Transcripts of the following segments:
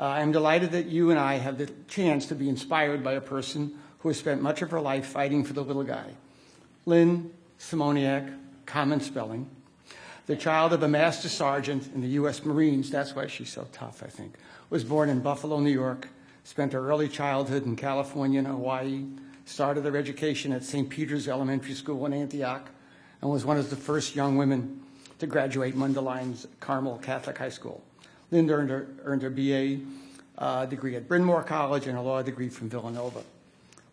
I'm delighted that you and I have the chance to be inspired by a person who has spent much of her life fighting for the little guy. Lynn Szymoniak, common spelling, the child of a master sergeant in the U.S. Marines, that's why she's so tough, I think, was born in Buffalo, New York, spent her early childhood in California and Hawaii, started her education at St. Peter's Elementary School in Antioch, and was one of the first young women to graduate Mundelein Carmel Catholic High School. Lynn earned her BA degree at Bryn Mawr College and a law degree from Villanova.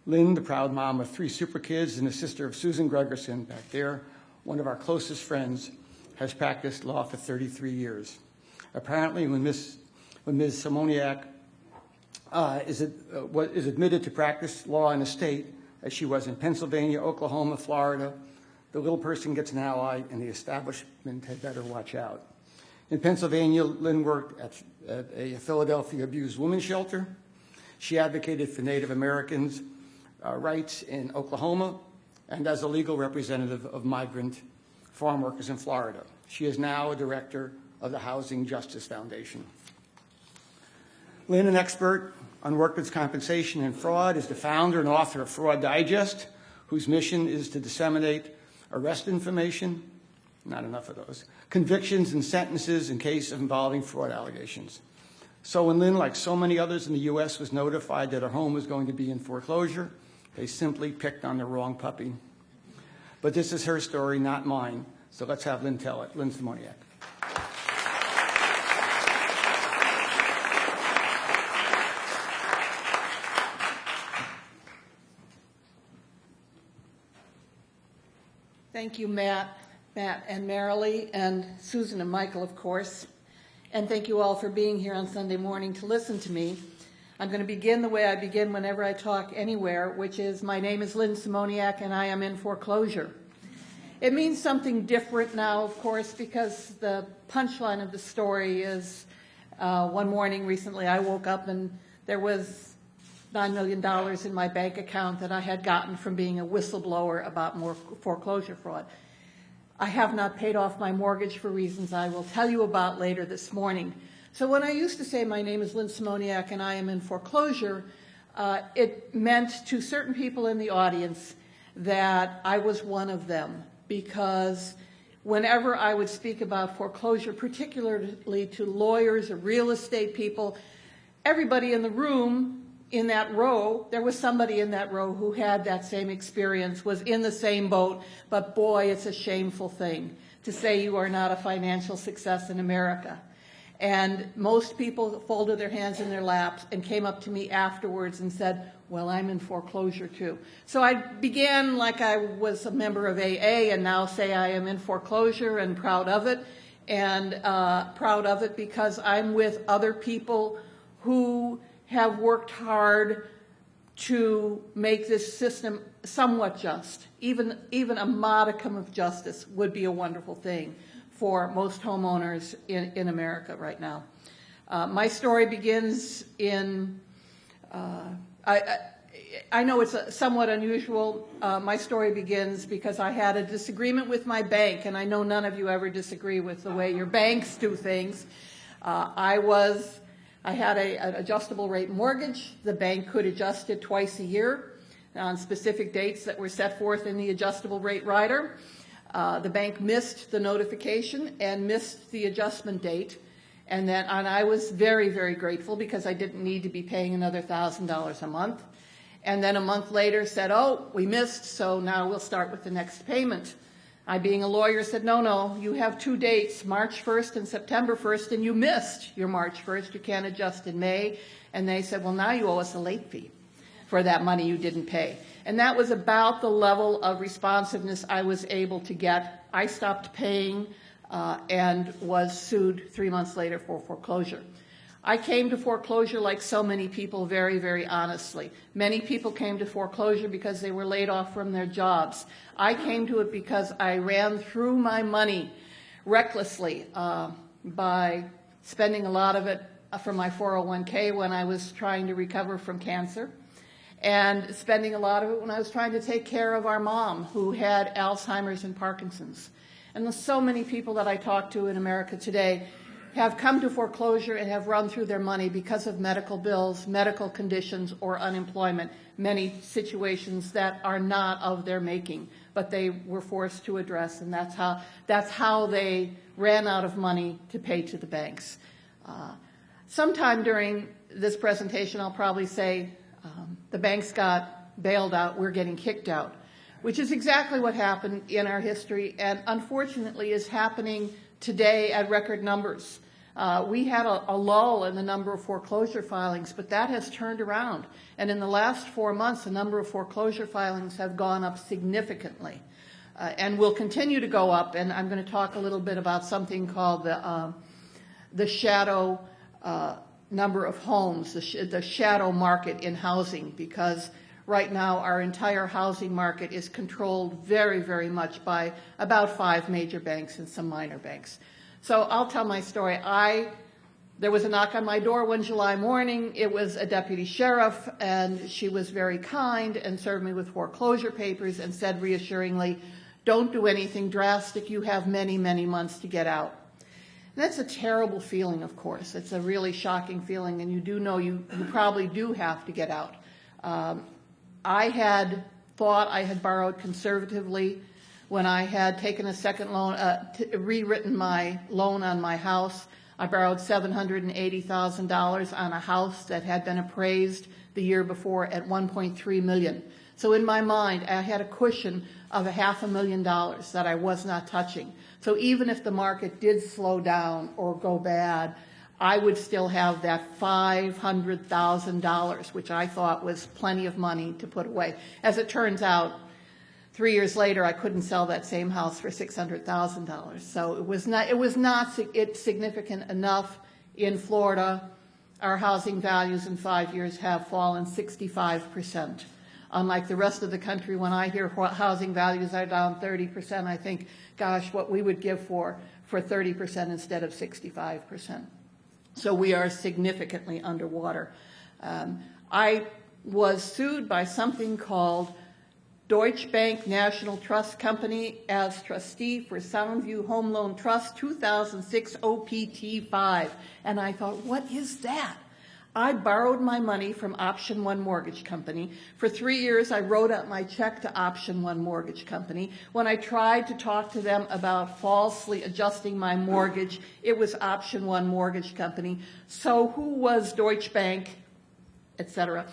Lynn, the proud mom of 3 super kids and the sister of Susan Gregerson, back there, one of our closest friends, has practiced law for 33 years. Apparently, when Ms. Szymoniak is admitted to practice law in a state, as she was in Pennsylvania, Oklahoma, Florida, the little person gets an ally, and the establishment had better watch out. In Pennsylvania, Lynn worked at a Philadelphia abused women's shelter. She advocated for Native Americans' rights in Oklahoma and as a legal representative of migrant farm workers in Florida. She is now a director of the Housing Justice Foundation. Lynn, an expert on workers' compensation and fraud, is the founder and author of Fraud Digest, whose mission is to disseminate arrest information, not enough of those, convictions and sentences in case of involving fraud allegations. So when Lynn, like so many others in the U.S., was notified that her home was going to be in foreclosure, they simply picked on the wrong puppy. But this is her story, not mine. So let's have Lynn tell it. Lynn Szymoniak. Thank you, Matt and Marilee, and Susan and Michael, of course. And thank you all for being here on Sunday morning to listen to me. I'm going to begin the way I begin whenever I talk anywhere, which is, my name is Lynn Szymoniak, and I am in foreclosure. It means something different now, of course, because the punchline of the story is one morning recently I woke up and there was $9 million in my bank account that I had gotten from being a whistleblower about more foreclosure fraud. I have not paid off my mortgage for reasons I will tell you about later this morning. So when I used to say my name is Lynn Szymoniak and I am in foreclosure, it meant to certain people in the audience that I was one of them, because whenever I would speak about foreclosure, particularly to lawyers or real estate people, everybody in the room, in that row, there was somebody in that row who had that same experience, was in the same boat, but boy, it's a shameful thing to say you are not a financial success in America. And most people folded their hands in their laps and came up to me afterwards and said, well, I'm in foreclosure too. So I began like I was a member of AA and now say I am in foreclosure and proud of it. And proud of it because I'm with other people who have worked hard to make this system somewhat just. Even a modicum of justice would be a wonderful thing for most homeowners in America right now. My story begins in, I know it's somewhat unusual. My story begins because I had a disagreement with my bank, and I know none of you ever disagree with the way your banks do things. I had an adjustable rate mortgage. The bank could adjust it twice a year on specific dates that were set forth in the adjustable rate rider. The bank missed the notification and missed the adjustment date, and I was very, very grateful because I didn't need to be paying another $1,000 a month. And then a month later said, oh, we missed, so now we'll start with the next payment. I, being a lawyer, said, no, you have 2 dates, March 1st and September 1st, and you missed your March 1st. You can't adjust in May. And they said, well, now you owe us a late fee for that money you didn't pay. And that was about the level of responsiveness I was able to get. I stopped paying and was sued 3 months later for foreclosure. I came to foreclosure like so many people, very, very honestly. Many people came to foreclosure because they were laid off from their jobs. I came to it because I ran through my money recklessly by spending a lot of it from my 401k when I was trying to recover from cancer, and spending a lot of it when I was trying to take care of our mom who had Alzheimer's and Parkinson's. And there's so many people that I talk to in America today have come to foreclosure and have run through their money because of medical bills, medical conditions, or unemployment, many situations that are not of their making, but they were forced to address, and that's how they ran out of money to pay to the banks. Sometime during this presentation, I'll probably say the banks got bailed out, we're getting kicked out, which is exactly what happened in our history and unfortunately is happening today at record numbers. We had a lull in the number of foreclosure filings, but that has turned around. And in the last 4 months, the number of foreclosure filings have gone up significantly and will continue to go up. And I'm going to talk a little bit about something called the shadow number of homes, the shadow market in housing, because right now our entire housing market is controlled very, very much by about 5 major banks and some minor banks. So I'll tell my story. There was a knock on my door one July morning. It was a deputy sheriff, and she was very kind and served me with foreclosure papers and said reassuringly, don't do anything drastic. You have many, many months to get out. And that's a terrible feeling, of course. It's a really shocking feeling, and you do know you probably do have to get out. I had thought I had borrowed conservatively when I had taken a second loan, rewritten my loan on my house. I borrowed $780,000 on a house that had been appraised the year before at $1.3 million. So in my mind, I had a cushion of $500,000 that I was not touching. So even if the market did slow down or go bad, I would still have that $500,000, which I thought was plenty of money to put away. As it turns out, 3 years later, I couldn't sell that same house for $600,000. So it was not significant enough. In Florida, our housing values in 5 years have fallen 65%. Unlike the rest of the country, when I hear housing values are down 30%, I think, gosh, what we would give for 30% instead of 65%. So we are significantly underwater. I was sued by something called Deutsche Bank National Trust Company as trustee for Soundview Home Loan Trust 2006 OPT 5. And I thought, what is that? I borrowed my money from Option 1 Mortgage Company. For 3 years, I wrote out my check to Option 1 Mortgage Company. When I tried to talk to them about falsely adjusting my mortgage, it was Option 1 Mortgage Company. So who was Deutsche Bank, et cetera,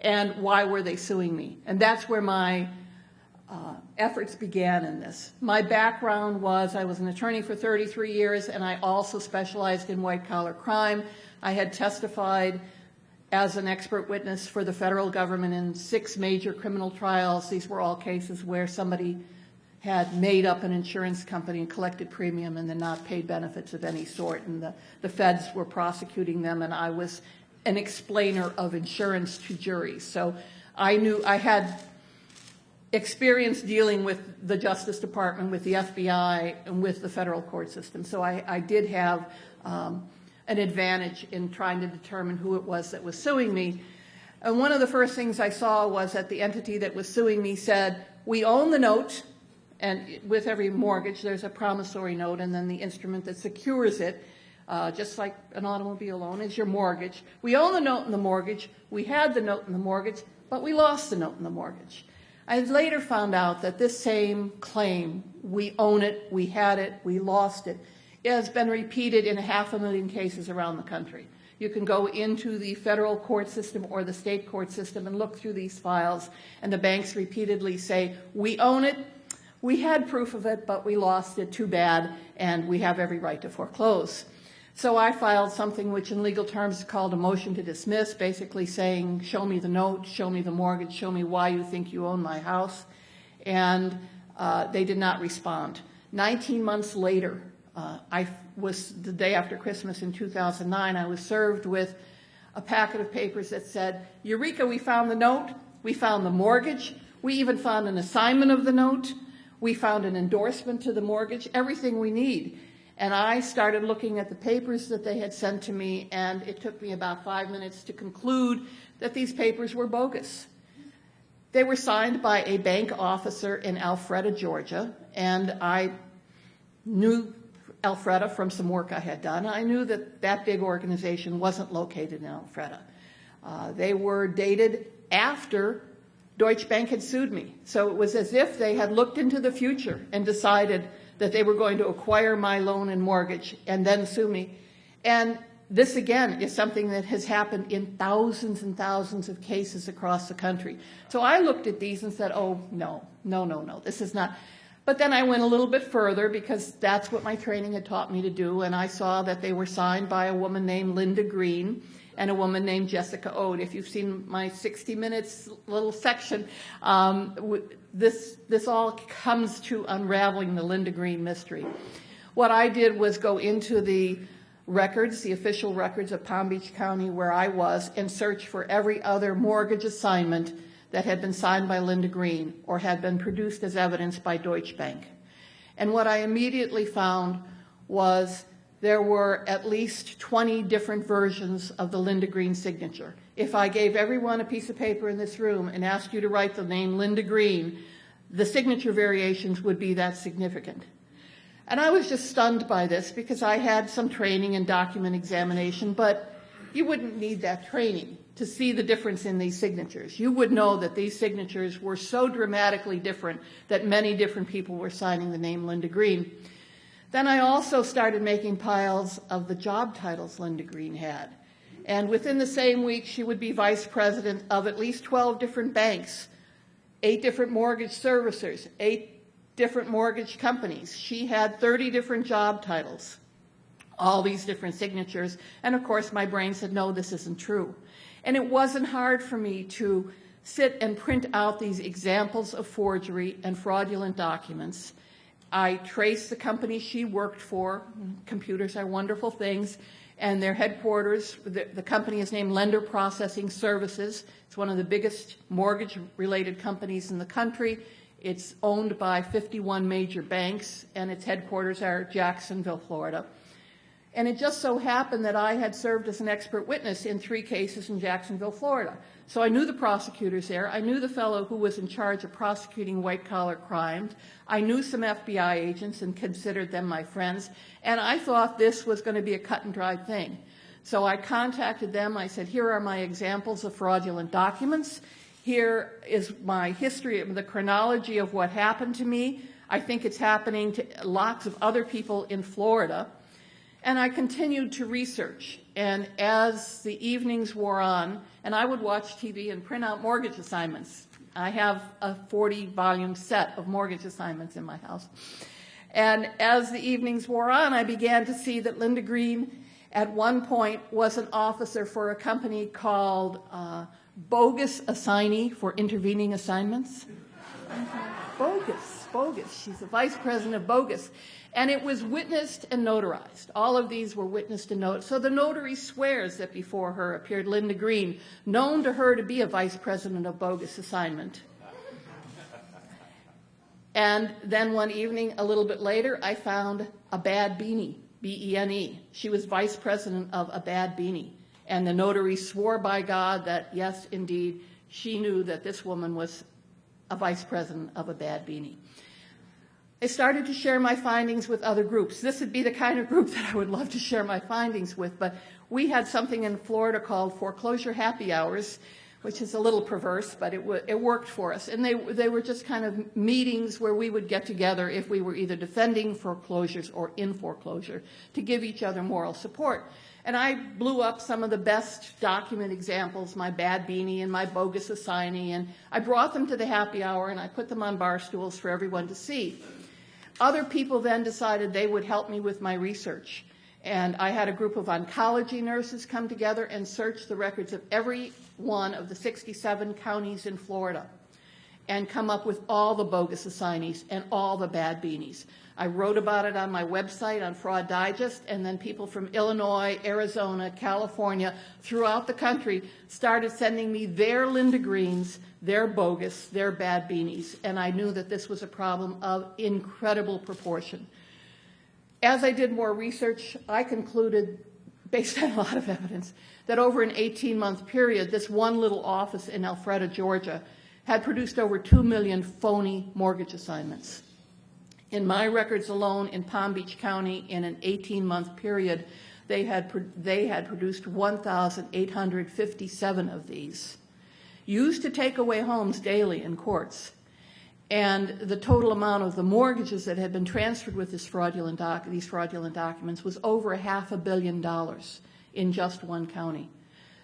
and why were they suing me? And that's where my efforts began in this. My background was I was an attorney for 33 years, and I also specialized in white-collar crime. I had testified as an expert witness for the federal government in 6 major criminal trials. These were all cases where somebody had made up an insurance company and collected premium and then not paid benefits of any sort, and the feds were prosecuting them, and I was an explainer of insurance to juries. So I had experience dealing with the Justice Department, with the FBI, and with the federal court system. So I did have an advantage in trying to determine who it was that was suing me. And one of the first things I saw was that the entity that was suing me said, we own the note, and with every mortgage there's a promissory note, and then the instrument that secures it, just like an automobile loan, is your mortgage. We own the note and the mortgage, we had the note and the mortgage, but we lost the note and the mortgage. I later found out that this same claim, we own it, we had it, we lost it, has been repeated in 500,000 cases around the country. You can go into the federal court system or the state court system and look through these files, and the banks repeatedly say, we own it, we had proof of it, but we lost it, too bad, and we have every right to foreclose. So I filed something which in legal terms is called a motion to dismiss, basically saying, show me the note, show me the mortgage, show me why you think you own my house. And they did not respond. 19 months later, the day after Christmas in 2009, I was served with a packet of papers that said, Eureka, we found the note, we found the mortgage, we even found an assignment of the note, we found an endorsement to the mortgage, everything we need. And I started looking at the papers that they had sent to me, and it took me about 5 minutes to conclude that these papers were bogus. They were signed by a bank officer in Alpharetta, Georgia, and I knew Alpharetta from some work I had done. I knew that that big organization wasn't located in Alpharetta. They were dated after Deutsche Bank had sued me. So it was as if they had looked into the future and decided that they were going to acquire my loan and mortgage and then sue me. And this, again, is something that has happened in thousands and thousands of cases across the country. So I looked at these and said, oh, no, this is not. But then I went a little bit further because that's what my training had taught me to do, and I saw that they were signed by a woman named Linda Green and a woman named Jessica Ode. If you've seen my 60 Minutes little section, this all comes to unraveling the Linda Green mystery. What I did was go into the records, the official records of Palm Beach County where I was, and search for every other mortgage assignment that had been signed by Linda Green or had been produced as evidence by Deutsche Bank. And what I immediately found was there were at least 20 different versions of the Linda Green signature. If I gave everyone a piece of paper in this room and asked you to write the name Linda Green, the signature variations would be that significant. And I was just stunned by this because I had some training in document examination, but you wouldn't need that training to see the difference in these signatures. You would know that these signatures were so dramatically different that many different people were signing the name Linda Green. Then I also started making piles of the job titles Linda Green had. And within the same week, she would be vice president of at least 12 different banks, 8 different mortgage servicers, 8 different mortgage companies. She had 30 different job titles, all these different signatures. And of course, my brain said, no, this isn't true. And it wasn't hard for me to sit and print out these examples of forgery and fraudulent documents. I traced the company she worked for. Computers are wonderful things. And their headquarters, the company is named Lender Processing Services. It's one of the biggest mortgage-related companies in the country. It's owned by 51 major banks, and its headquarters are Jacksonville, Florida. And it just so happened that I had served as an expert witness in 3 cases in Jacksonville, Florida. So I knew the prosecutors there. I knew the fellow who was in charge of prosecuting white-collar crimes. I knew some FBI agents and considered them my friends. And I thought this was going to be a cut-and-dried thing. So I contacted them. I said, here are my examples of fraudulent documents. Here is my history of the chronology of what happened to me. I think it's happening to lots of other people in Florida. And I continued to research. And as the evenings wore on, and I would watch TV and print out mortgage assignments. I have a 40-volume set of mortgage assignments in my house. And as the evenings wore on, I began to see that Linda Green at one point was an officer for a company called Bogus Assignee for Intervening Assignments. Bogus. She's the vice president of Bogus. And it was witnessed and notarized. All of these were witnessed and notarized. So the notary swears that before her appeared Linda Green, known to her to be a vice president of Bogus Assignment. And then one evening, a little bit later, I found a Bad Beanie, B-E-N-E. She was vice president of a Bad Beanie. And the notary swore by God that, yes, indeed, she knew that this woman was a vice president of a Bad Beanie. I started to share my findings with other groups. This would be the kind of group that I would love to share my findings with, but we had something in Florida called foreclosure happy hours, which is a little perverse, but it worked for us. And they were just kind of meetings where we would get together if we were either defending foreclosures or in foreclosure to give each other moral support. And I blew up some of the best document examples, my Bad Beanie and my Bogus Assignee, and I brought them to the happy hour and I put them on bar stools for everyone to see. Other people then decided they would help me with my research. And I had a group of oncology nurses come together and search the records of every one of the 67 counties in Florida and come up with all the bogus assignees and all the Bad Beanies. I wrote about it on my website on Fraud Digest, and then people from Illinois, Arizona, California, throughout the country started sending me their Linda Greens, their bogus, their Bad Beanies, and I knew that this was a problem of incredible proportion. As I did more research, I concluded, based on a lot of evidence, that over an 18-month period, this one little office in Alpharetta, Georgia, had produced over 2 million phony mortgage assignments. In my records alone in Palm Beach County, in an 18-month period, they had produced 1,857 of these, used to take away homes daily in courts. And the total amount of the mortgages that had been transferred with these fraudulent documents was over $500 million in just one county.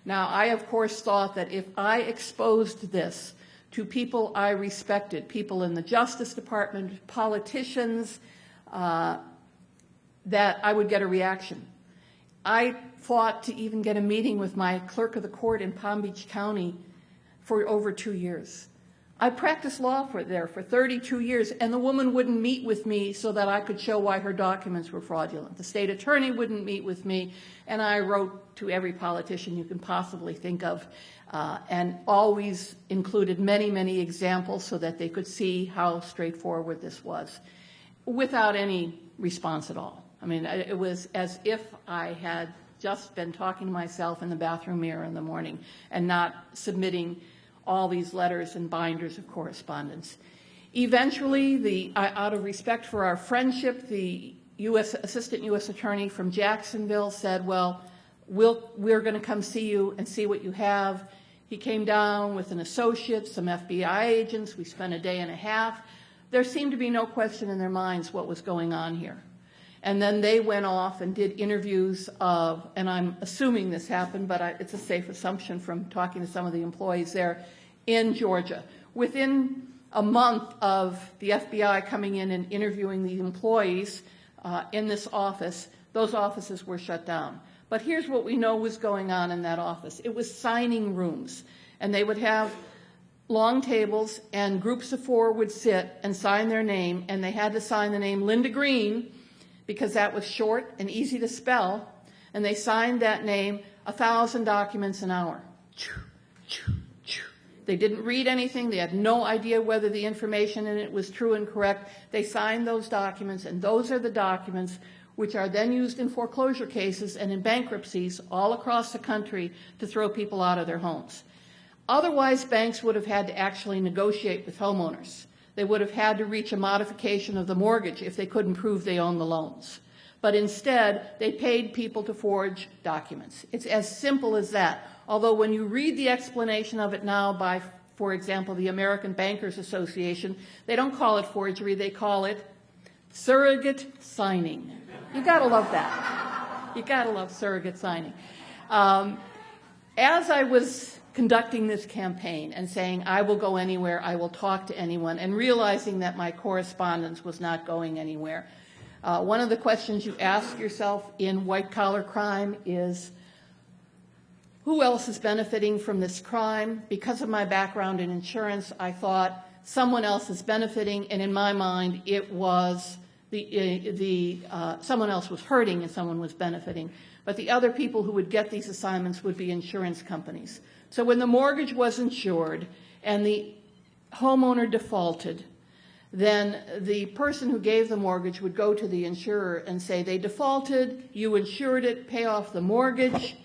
Now, I, of course, thought that if I exposed this to people I respected, people in the Justice Department, politicians, that I would get a reaction. I fought to even get a meeting with my clerk of the court in Palm Beach County for over 2 years. I practiced law there for 32 years, and the woman wouldn't meet with me so that I could show why her documents were fraudulent. The state attorney wouldn't meet with me, and I wrote to every politician you can possibly think of, and always included many, many examples so that they could see how straightforward this was, without any response at all. I mean, it was as if I had just been talking to myself in the bathroom mirror in the morning and not submitting all these letters and binders of correspondence. Eventually, out of respect for our friendship, the Assistant U.S. Attorney from Jacksonville said, well, we're going to come see you and see what you have. He came down with an associate, some FBI agents. We spent a day and a half. There seemed to be no question in their minds what was going on here. And then they went off and did interviews of, and I'm assuming this happened, but it's a safe assumption from talking to some of the employees there, in Georgia. Within a month of the FBI coming in and interviewing the employees in this office, those offices were shut down. But here's what we know was going on in that office. It was signing rooms, and they would have long tables, and groups of 4 would sit and sign their name, and they had to sign the name Linda Green, because that was short and easy to spell, and they signed that name 1,000 documents an hour. They didn't read anything. They had no idea whether the information in it was true and correct. They signed those documents, and those are the documents which are then used in foreclosure cases and in bankruptcies all across the country to throw people out of their homes. Otherwise, banks would have had to actually negotiate with homeowners. They would have had to reach a modification of the mortgage if they couldn't prove they owned the loans. But instead, they paid people to forge documents. It's as simple as that. Although when you read the explanation of it now by, for example, the American Bankers Association, they don't call it forgery, they call it surrogate signing. You gotta love that. You gotta love surrogate signing. As I was conducting this campaign and saying, I will go anywhere, I will talk to anyone, and realizing that my correspondence was not going anywhere, one of the questions you ask yourself in white-collar crime is, who else is benefiting from this crime? Because of my background in insurance, I thought someone else is benefiting, and in my mind, it was someone else was hurting and someone was benefiting. But the other people who would get these assignments would be insurance companies. So when the mortgage was insured and the homeowner defaulted, then the person who gave the mortgage would go to the insurer and say, they defaulted, you insured it, pay off the mortgage,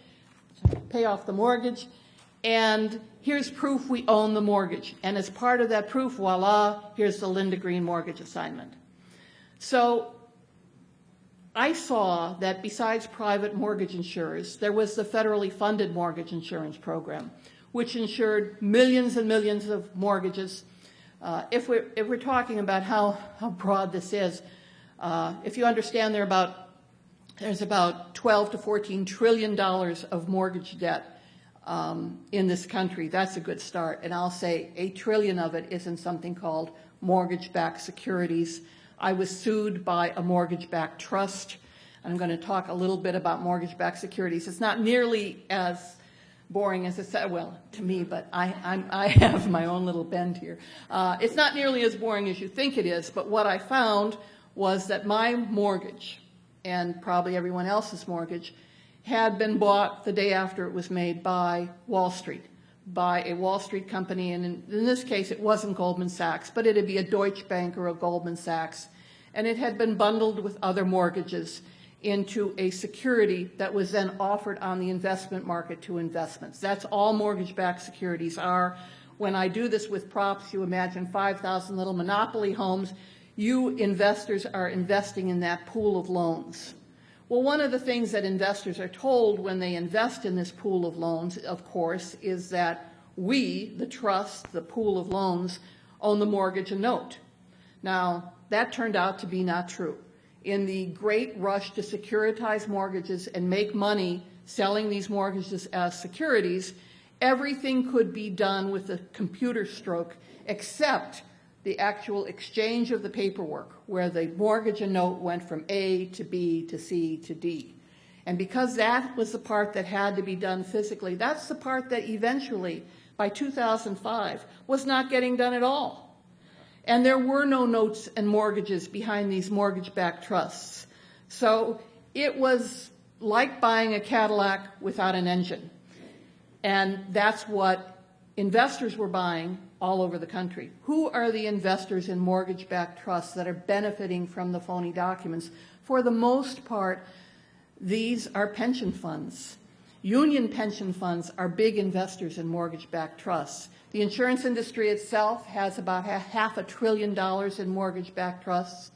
and here's proof we own the mortgage. And as part of that proof, voila, here's the Linda Green mortgage assignment. So I saw that besides private mortgage insurers, there was the federally funded mortgage insurance program, which insured millions and millions of mortgages. If we're talking about how broad this is, if you understand there's about $12 to $14 trillion of mortgage debt in this country. That's a good start. And I'll say $8 trillion of it is in something called mortgage-backed securities. I was sued by a mortgage-backed trust. I'm going to talk a little bit about mortgage-backed securities. It's not nearly as boring as it said, well, to me, but I have my own little bend here. It's not nearly as boring as you think it is, but what I found was that my mortgage, and probably everyone else's mortgage, had been bought the day after it was made by Wall Street, by a Wall Street company, and in this case it wasn't Goldman Sachs, but it'd be a Deutsche Bank or a Goldman Sachs, and it had been bundled with other mortgages into a security that was then offered on the investment market to investments. That's all mortgage-backed securities are. When I do this with props, you imagine 5,000 little monopoly homes. you investors are investing in that pool of loans. Well, one of the things that investors are told when they invest in this pool of loans, of course, is that we, the trust, the pool of loans, own the mortgage and note. Now, that turned out to be not true. In the great rush to securitize mortgages and make money selling these mortgages as securities, everything could be done with a computer stroke except the actual exchange of the paperwork, where the mortgage and note went from A to B to C to D. And because that was the part that had to be done physically, that's the part that eventually, by 2005, was not getting done at all. And there were no notes and mortgages behind these mortgage-backed trusts. So it was like buying a Cadillac without an engine. And that's what investors were buying all over the country. Who are the investors in mortgage-backed trusts that are benefiting from the phony documents? For the most part, these are pension funds. Union pension funds are big investors in mortgage-backed trusts. The insurance industry itself has about $500 billion in mortgage-backed trusts.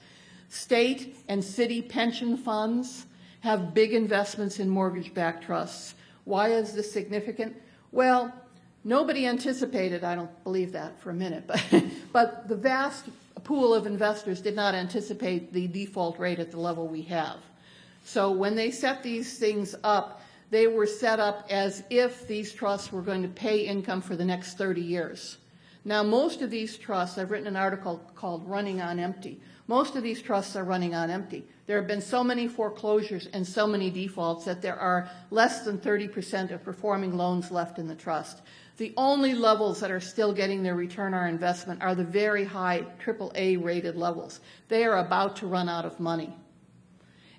State and city pension funds have big investments in mortgage-backed trusts. Why is this significant? Well, nobody anticipated, I don't believe that for a minute, but the vast pool of investors did not anticipate the default rate at the level we have. So when they set these things up, they were set up as if these trusts were going to pay income for the next 30 years. Now, most of these trusts, I've written an article called Running on Empty. Most of these trusts are running on empty. There have been so many foreclosures and so many defaults that there are less than 30% of performing loans left in the trust. The only levels that are still getting their return on investment are the very high AAA rated levels. They are about to run out of money.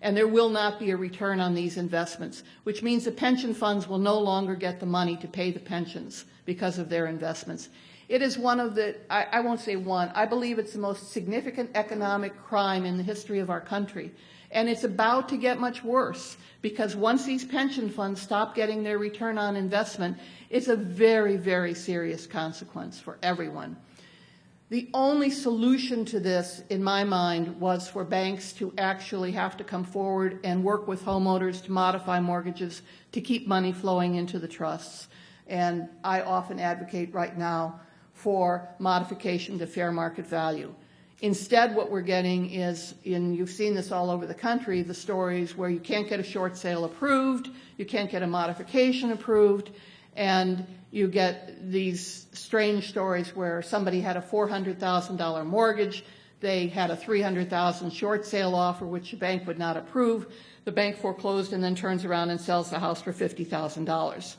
And there will not be a return on these investments, which means the pension funds will no longer get the money to pay the pensions because of their investments. It is one of the, I won't say one, I believe it's the most significant economic crime in the history of our country. And it's about to get much worse, because once these pension funds stop getting their return on investment, it's a very, very serious consequence for everyone. The only solution to this, in my mind, was for banks to actually have to come forward and work with homeowners to modify mortgages to keep money flowing into the trusts. And I often advocate right now for modification to fair market value. Instead, what we're getting is, you've seen this all over the country, the stories where you can't get a short sale approved, you can't get a modification approved, and you get these strange stories where somebody had a $400,000 mortgage, they had a $300,000 short sale offer which the bank would not approve, the bank foreclosed and then turns around and sells the house for $50,000.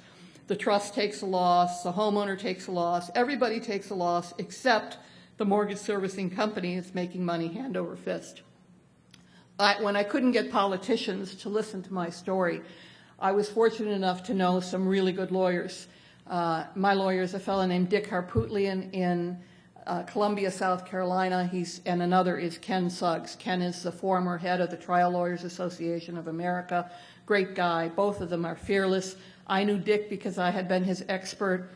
The trust takes a loss, the homeowner takes a loss, everybody takes a loss except the mortgage servicing company is making money hand over fist. When I couldn't get politicians to listen to my story, I was fortunate enough to know some really good lawyers. My lawyer is a fellow named Dick Harpootlian in Columbia, South Carolina, and another is Ken Suggs. Ken is the former head of the Trial Lawyers Association of America. Great guy. Both of them are fearless. I knew Dick because I had been his expert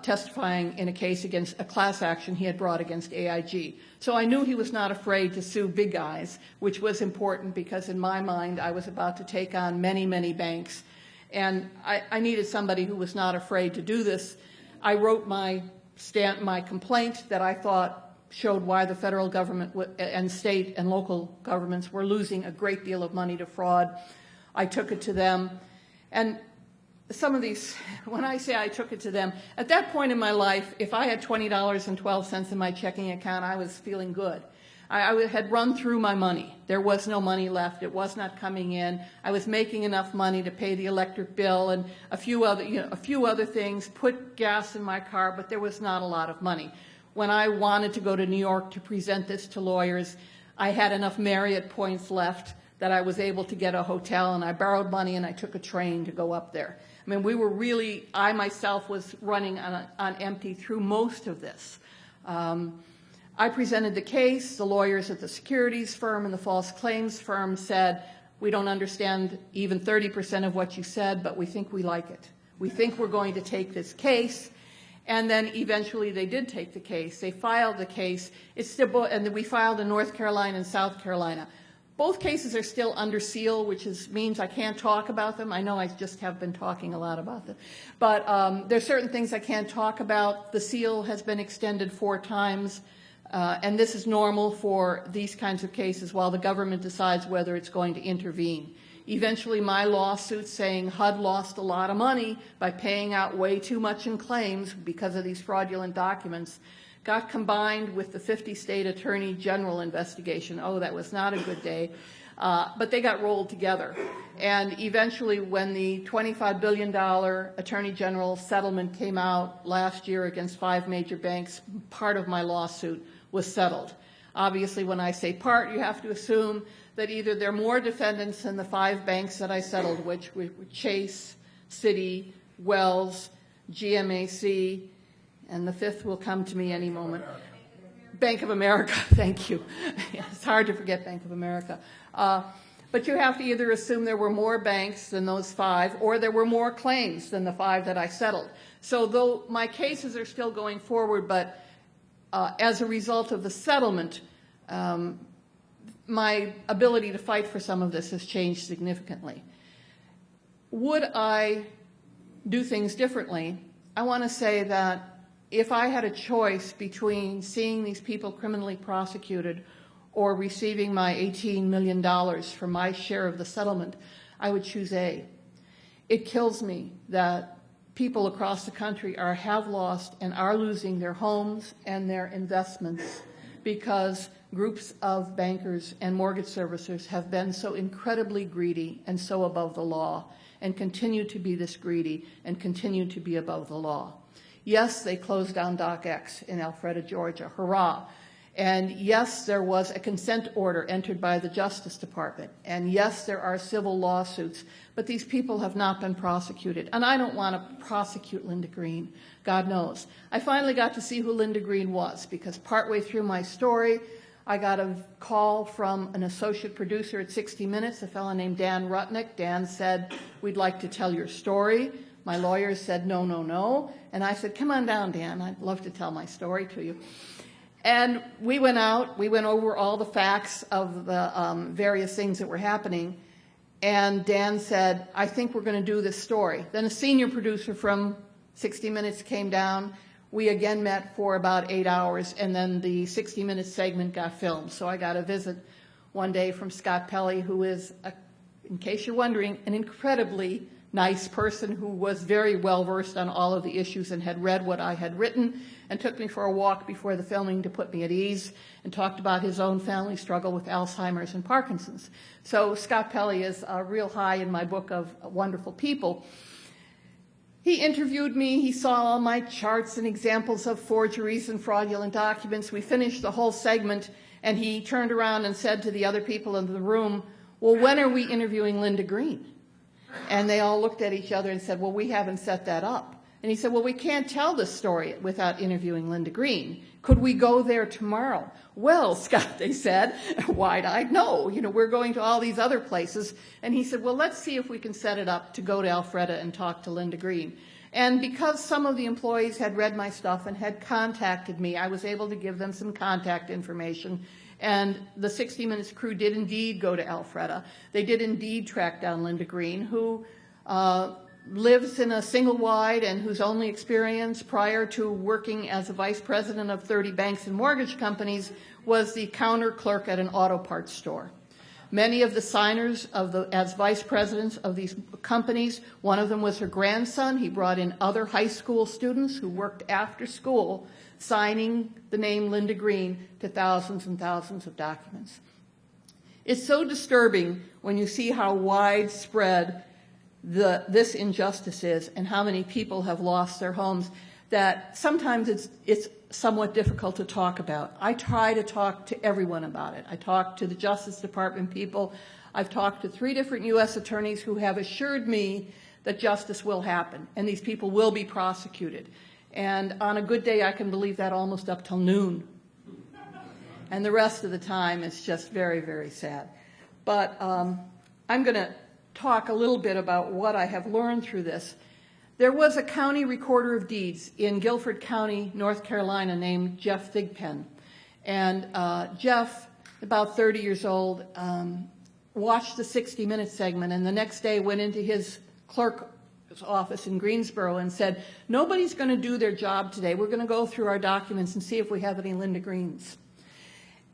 testifying in a case against a class action he had brought against AIG. So I knew he was not afraid to sue big guys, which was important because in my mind I was about to take on many, many banks. And I needed somebody who was not afraid to do this. I wrote my complaint that I thought showed why the federal government and state and local governments were losing a great deal of money to fraud. I took it to them. And some of these, when I say I took it to them, at that point in my life, if I had $20.12 in my checking account, I was feeling good. I had run through my money. There was no money left. It was not coming in. I was making enough money to pay the electric bill and a few other things, put gas in my car, but there was not a lot of money. When I wanted to go to New York to present this to lawyers, I had enough Marriott points left that I was able to get a hotel, and I borrowed money and I took a train to go up there. I mean, we were really, I myself was running on empty through most of this. I presented the case. The lawyers at the securities firm and the false claims firm said, we don't understand even 30% of what you said, but we think we like it. We think we're going to take this case. And then eventually they did take the case. They filed the case. It's still, and we filed in North Carolina and South Carolina. Both cases are still under seal, which means I can't talk about them. I know I just have been talking a lot about them. But there's certain things I can't talk about. The seal has been extended 4 times. And this is normal for these kinds of cases while the government decides whether it's going to intervene. Eventually, my lawsuit saying HUD lost a lot of money by paying out way too much in claims because of these fraudulent documents got combined with the 50-state Attorney General investigation. Oh, that was not a good day. But they got rolled together. And eventually, when the $25 billion Attorney General settlement came out last year against 5 major banks, part of my lawsuit was settled. Obviously, when I say part, you have to assume that either there are more defendants than the 5 banks that I settled, which were Chase, Citi, Wells, GMAC, and the 5th will come to me any moment. Bank of America, thank you. It's hard to forget Bank of America. But you have to either assume there were more banks than those 5, or there were more claims than the 5 that I settled. So though my cases are still going forward, but as a result of the settlement, my ability to fight for some of this has changed significantly. Would I do things differently? I want to say that if I had a choice between seeing these people criminally prosecuted or receiving my $18 million for my share of the settlement, I would choose A. It kills me that people across the country have lost and are losing their homes and their investments because groups of bankers and mortgage servicers have been so incredibly greedy and so above the law and continue to be this greedy and continue to be above the law. Yes, they closed down Doc X in Alpharetta, Georgia. Hurrah. And yes, there was a consent order entered by the Justice Department. And yes, there are civil lawsuits. But these people have not been prosecuted. And I don't want to prosecute Linda Green. God knows. I finally got to see who Linda Green was because partway through my story, I got a call from an associate producer at 60 Minutes, a fellow named Dan Rutnick. Dan said, "We'd like to tell your story." My lawyer said, "No, no, no." And I said, "Come on down, Dan. I'd love to tell my story to you." And we went out. We went over all the facts of the various things that were happening. And Dan said, "I think we're going to do this story." Then a senior producer from 60 Minutes came down. We again met for about 8 hours, and then the 60 Minutes segment got filmed. So I got a visit one day from Scott Pelley, who is, in case you're wondering, an incredibly nice person who was very well versed on all of the issues and had read what I had written and took me for a walk before the filming to put me at ease and talked about his own family struggle with Alzheimer's and Parkinson's. So Scott Pelley is real high in my book of wonderful people. He interviewed me. He saw all my charts and examples of forgeries and fraudulent documents. We finished the whole segment, and he turned around and said to the other people in the room, "Well, when are we interviewing Linda Green?" And they all looked at each other and said, "Well, we haven't set that up." And he said, "Well, we can't tell this story without interviewing Linda Green. Could we go there tomorrow?" "Well, Scott," they said, wide-eyed, "no, we're going to all these other places." And he said, "Well, let's see if we can set it up to go to Alpharetta and talk to Linda Green." And because some of the employees had read my stuff and had contacted me, I was able to give them some contact information. And the 60 Minutes crew did indeed go to Alpharetta. They did indeed track down Linda Green, who lives in a single wide and whose only experience prior to working as a vice president of 30 banks and mortgage companies was the counter clerk at an auto parts store. Many of the signers as vice presidents of these companies, one of them was her grandson. He brought in other high school students who worked after school signing the name Linda Green to thousands and thousands of documents. It's so disturbing when you see how widespread this injustice is and how many people have lost their homes that sometimes it's somewhat difficult to talk about. I try to talk to everyone about it. I talk to the Justice Department people. I've talked to 3 different U.S. attorneys who have assured me that justice will happen and these people will be prosecuted. And on a good day, I can believe that almost up till noon. And the rest of the time, it's just very, very sad. But I'm going to talk a little bit about what I have learned through this. There was a county recorder of deeds in Guilford County, North Carolina, named Jeff Thigpen. And Jeff, about 30 years old, watched the 60 Minutes segment, and the next day went into his clerk's office in Greensboro and said, nobody's going to do their job today. We're going to go through our documents and see if we have any Linda Greens.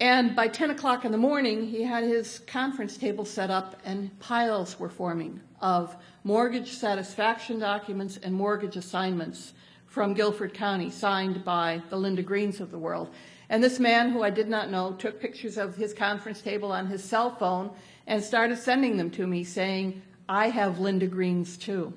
And by 10 o'clock in the morning, he had his conference table set up, and piles were forming of mortgage satisfaction documents and mortgage assignments from Guilford County signed by the Linda Greens of the world. And this man, who I did not know, took pictures of his conference table on his cell phone and started sending them to me saying, I have Linda Greens too.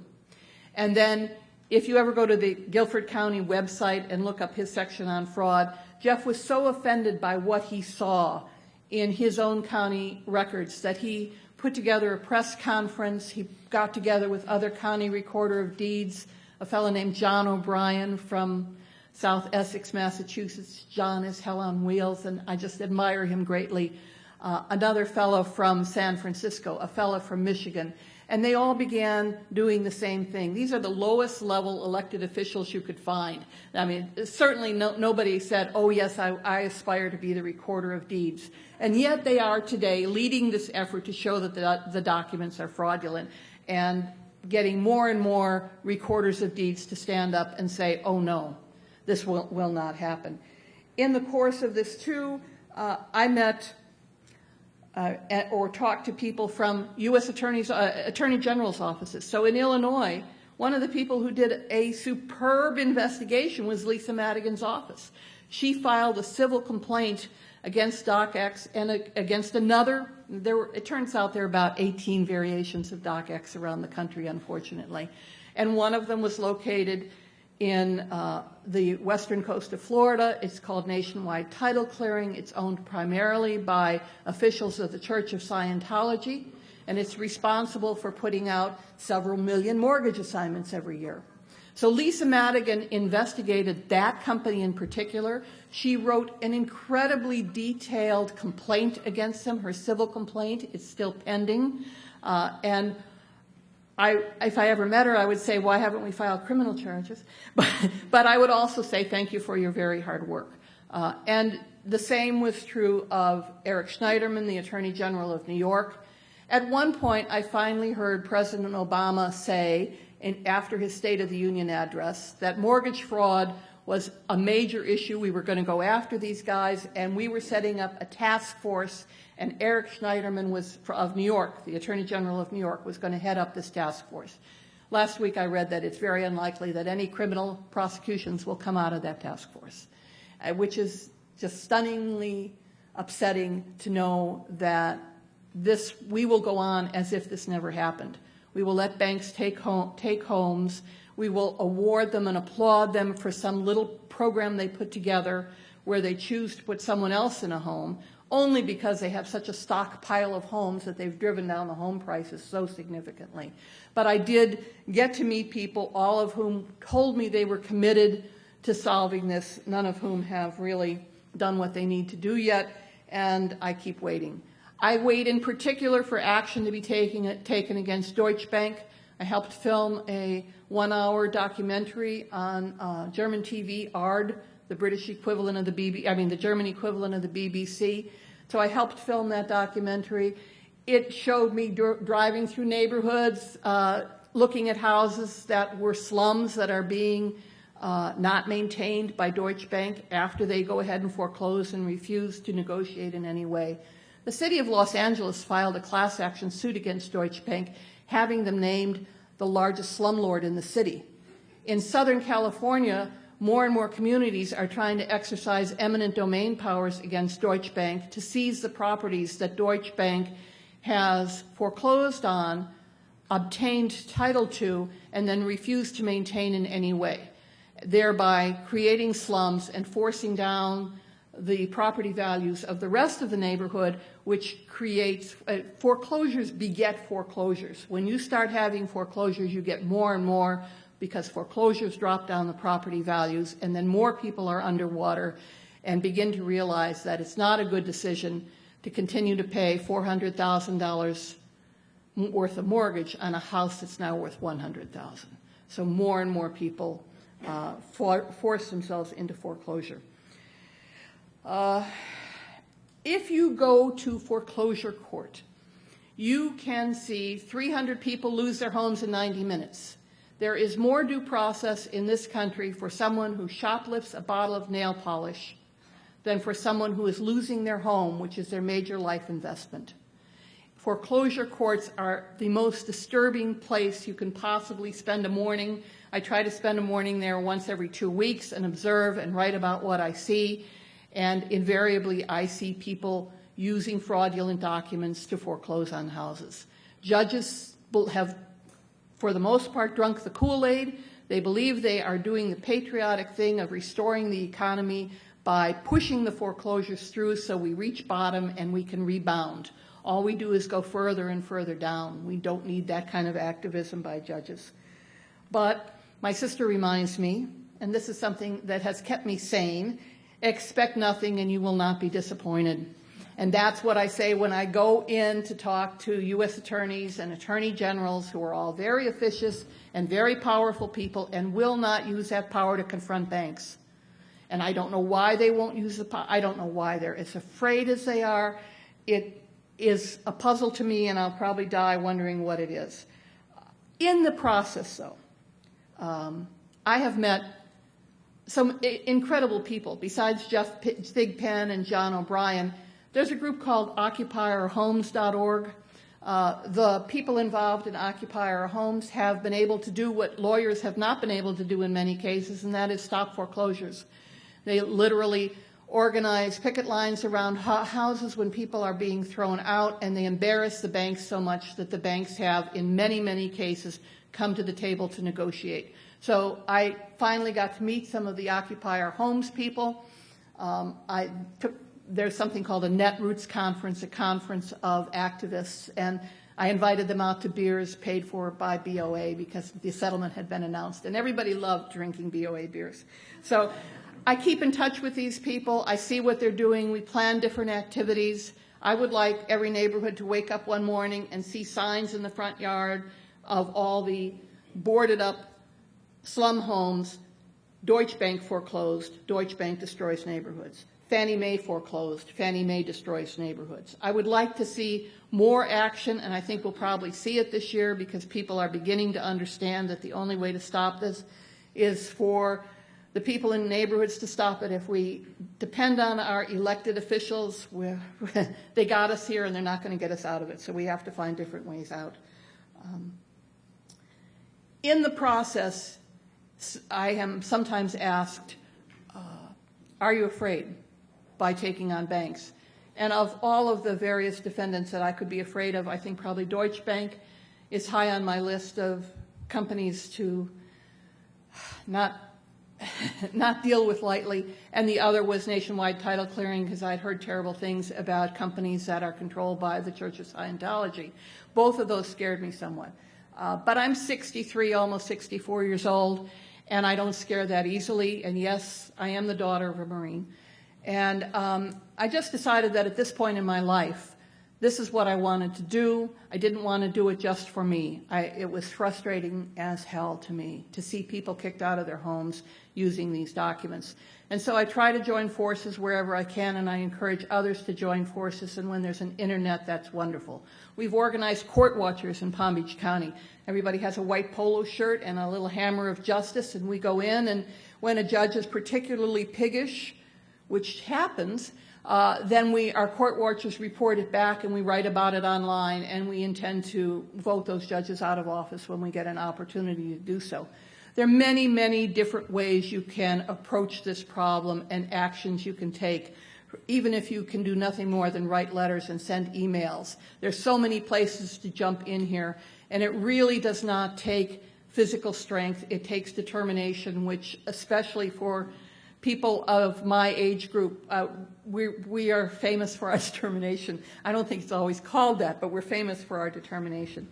And then if you ever go to the Guilford County website and look up his section on fraud, Jeff was so offended by what he saw in his own county records that he put together a press conference. He got together with other county recorder of deeds, a fellow named John O'Brien from South Essex, Massachusetts. John is hell on wheels, and I just admire him greatly. Another fellow from San Francisco, a fellow from Michigan. And they all began doing the same thing. These are the lowest level elected officials you could find. I mean, certainly nobody said, oh yes, I aspire to be the recorder of deeds. And yet they are today leading this effort to show that the documents are fraudulent, and getting more and more recorders of deeds to stand up and say, oh no, this will not happen. In the course of this too, I met or talk to people from U.S. Attorney General's offices. So in Illinois, one of the people who did a superb investigation was Lisa Madigan's office. She filed a civil complaint against DocX and against another. It turns out there are about 18 variations of DocX around the country, unfortunately. And one of them was located in the western coast of Florida. It's called Nationwide Title Clearing. It's owned primarily by officials of the Church of Scientology, and it's responsible for putting out several million mortgage assignments every year. So Lisa Madigan investigated that company in particular. She wrote an incredibly detailed complaint against them. Her civil complaint is still pending. And if I ever met her, I would say, why haven't we filed criminal charges? But I would also say thank you for your very hard work. And the same was true of Eric Schneiderman, the Attorney General of New York. At one point, I finally heard President Obama say, after his State of the Union address, that mortgage fraud was a major issue. We were going to go after these guys, and we were setting up a task force, and Eric Schneiderman of New York, the Attorney General of New York, was going to head up this task force. Last week I read that it's very unlikely that any criminal prosecutions will come out of that task force, which is just stunningly upsetting to know that we will go on as if this never happened. We will let banks take homes. We will award them and applaud them for some little program they put together where they choose to put someone else in a home, only because they have such a stockpile of homes that they've driven down the home prices so significantly. But I did get to meet people, all of whom told me they were committed to solving this, none of whom have really done what they need to do yet, and I keep waiting. I wait in particular for action to be taken against Deutsche Bank. I helped film a 1-hour documentary on German TV, ARD, the British equivalent of the German equivalent of the BBC. So I helped film that documentary. It showed me driving through neighborhoods, looking at houses that were slums that are being not maintained by Deutsche Bank after they go ahead and foreclose and refuse to negotiate in any way. The city of Los Angeles filed a class action suit against Deutsche Bank, having them named the largest slumlord in the city. In Southern California, more and more communities are trying to exercise eminent domain powers against Deutsche Bank to seize the properties that Deutsche Bank has foreclosed on, obtained title to, and then refused to maintain in any way, thereby creating slums and forcing down the property values of the rest of the neighborhood, which creates foreclosures beget foreclosures. When you start having foreclosures, you get more and more, because foreclosures drop down the property values, and then more people are underwater and begin to realize that it's not a good decision to continue to pay $400,000 worth of mortgage on a house that's now worth $100,000. So more and more people force themselves into foreclosure. If you go to foreclosure court, you can see 300 people lose their homes in 90 minutes. There is more due process in this country for someone who shoplifts a bottle of nail polish than for someone who is losing their home, which is their major life investment. Foreclosure courts are the most disturbing place you can possibly spend a morning. I try to spend a morning there once every 2 weeks and observe and write about what I see. And invariably, I see people using fraudulent documents to foreclose on houses. Judges have, for the most part, drunk the Kool-Aid. They believe they are doing the patriotic thing of restoring the economy by pushing the foreclosures through so we reach bottom and we can rebound. All we do is go further and further down. We don't need that kind of activism by judges. But my sister reminds me, and this is something that has kept me sane, expect nothing and you will not be disappointed. And that's what I say when I go in to talk to U.S. attorneys and attorney generals who are all very officious and very powerful people and will not use that power to confront banks. And I don't know why they won't use the power. I don't know why they're as afraid as they are. It is a puzzle to me, and I'll probably die wondering what it is. In the process, though, I have met some incredible people. Besides Jeff Thigpen and John O'Brien, there's a group called OccupyOurHomes.org. The people involved in Occupy Our Homes have been able to do what lawyers have not been able to do in many cases, and that is stop foreclosures. They literally organize picket lines around houses when people are being thrown out, and they embarrass the banks so much that the banks have, in many, many cases, come to the table to negotiate. So I finally got to meet some of the Occupy Our Homes people. There's something called a Netroots Conference, a conference of activists, and I invited them out to beers paid for by BOA because the settlement had been announced, and everybody loved drinking BOA beers. So I keep in touch with these people. I see what they're doing. We plan different activities. I would like every neighborhood to wake up one morning and see signs in the front yard of all the boarded up slum homes. Deutsche Bank foreclosed. Deutsche Bank destroys neighborhoods. Fannie Mae foreclosed. Fannie Mae destroys neighborhoods. I would like to see more action, and I think we'll probably see it this year because people are beginning to understand that the only way to stop this is for the people in neighborhoods to stop it. If we depend on our elected officials, they got us here and they're not going to get us out of it, so we have to find different ways out. In the process, I am sometimes asked, are you afraid by taking on banks? And of all of the various defendants that I could be afraid of, I think probably Deutsche Bank is high on my list of companies to not deal with lightly, and the other was Nationwide Title Clearing because I'd heard terrible things about companies that are controlled by the Church of Scientology. Both of those scared me somewhat. But I'm 63, almost 64 years old, and I don't scare that easily, and yes, I am the daughter of a Marine. And I just decided that at this point in my life, this is what I wanted to do. I didn't want to do it just for me. It was frustrating as hell to me to see people kicked out of their homes using these documents. And so I try to join forces wherever I can, and I encourage others to join forces, and when there's an internet, that's wonderful. We've organized court watchers in Palm Beach County. Everybody has a white polo shirt and a little hammer of justice, and we go in, and when a judge is particularly piggish, which happens, then our court watchers report it back and we write about it online, and we intend to vote those judges out of office when we get an opportunity to do so. There are many, many different ways you can approach this problem and actions you can take, even if you can do nothing more than write letters and send emails. There's so many places to jump in here, and it really does not take physical strength. It takes determination, which especially for people of my age group, we are famous for our determination. I don't think it's always called that, but we're famous for our determination.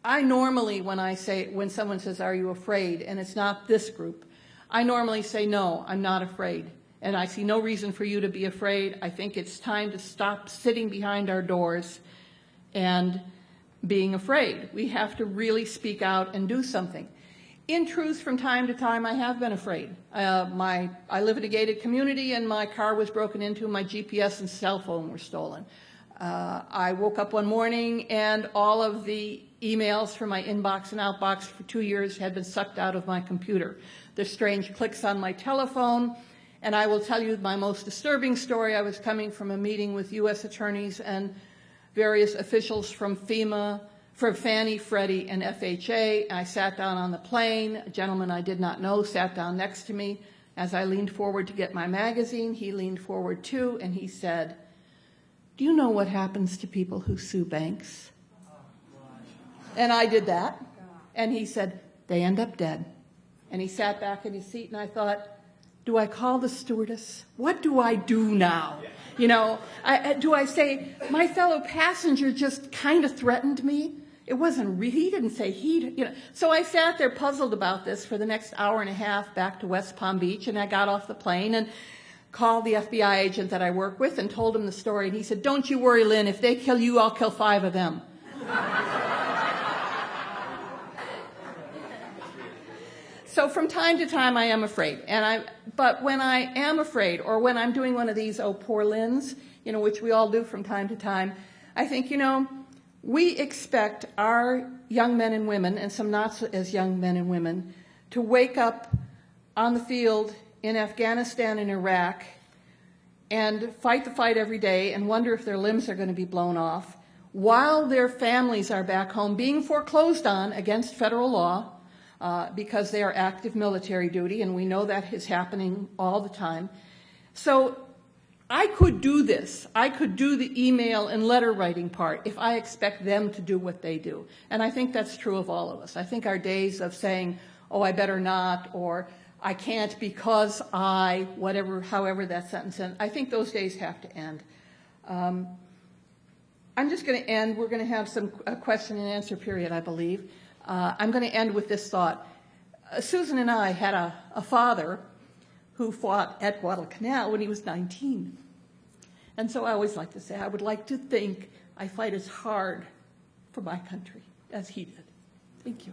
I normally, when someone says, are you afraid, and it's not this group, I normally say, no, I'm not afraid. And I see no reason for you to be afraid. I think it's time to stop sitting behind our doors and being afraid. We have to really speak out and do something. In truth, from time to time, I have been afraid. I live in a gated community, and my car was broken into, my GPS and cell phone were stolen. I woke up one morning, and all of the emails from my inbox and outbox for 2 years had been sucked out of my computer. There's strange clicks on my telephone, and I will tell you my most disturbing story. I was coming from a meeting with U.S. attorneys and various officials from FEMA, from Fannie, Freddie, and FHA. I sat down on the plane. A gentleman I did not know sat down next to me. As I leaned forward to get my magazine, he leaned forward too, and he said, "Do you know what happens to people who sue banks?" And I did that. And he said, "They end up dead." And he sat back in his seat, and I thought, do I call the stewardess? What do I do now? You know, do I say, my fellow passenger just kind of threatened me? It wasn't he didn't say you know. So I sat there puzzled about this for the next hour and a half back to West Palm Beach, and I got off the plane and called the FBI agent that I work with and told him the story. And he said, "Don't you worry, Lynn, if they kill you, I'll kill 5 of them." So from time to time, I am afraid. But when I am afraid, or when I'm doing one of these, oh, poor Lynn's, you know, which we all do from time to time, I think, you know, we expect our young men and women, and some not as young men and women, to wake up on the field in Afghanistan and Iraq and fight the fight every day and wonder if their limbs are going to be blown off, while their families are back home being foreclosed on against federal law, because they are active military duty, and we know that is happening all the time. So I could do this. I could do the email and letter writing part if I expect them to do what they do. And I think that's true of all of us. I think our days of saying, oh, I better not, or I can't because I, whatever, however that sentence ends, I think those days have to end. I'm just going to end. We're going to have a question and answer period, I believe. I'm going to end with this thought. Susan and I had a father who fought at Guadalcanal when he was 19. And so I always like to say, I would like to think I fight as hard for my country as he did. Thank you.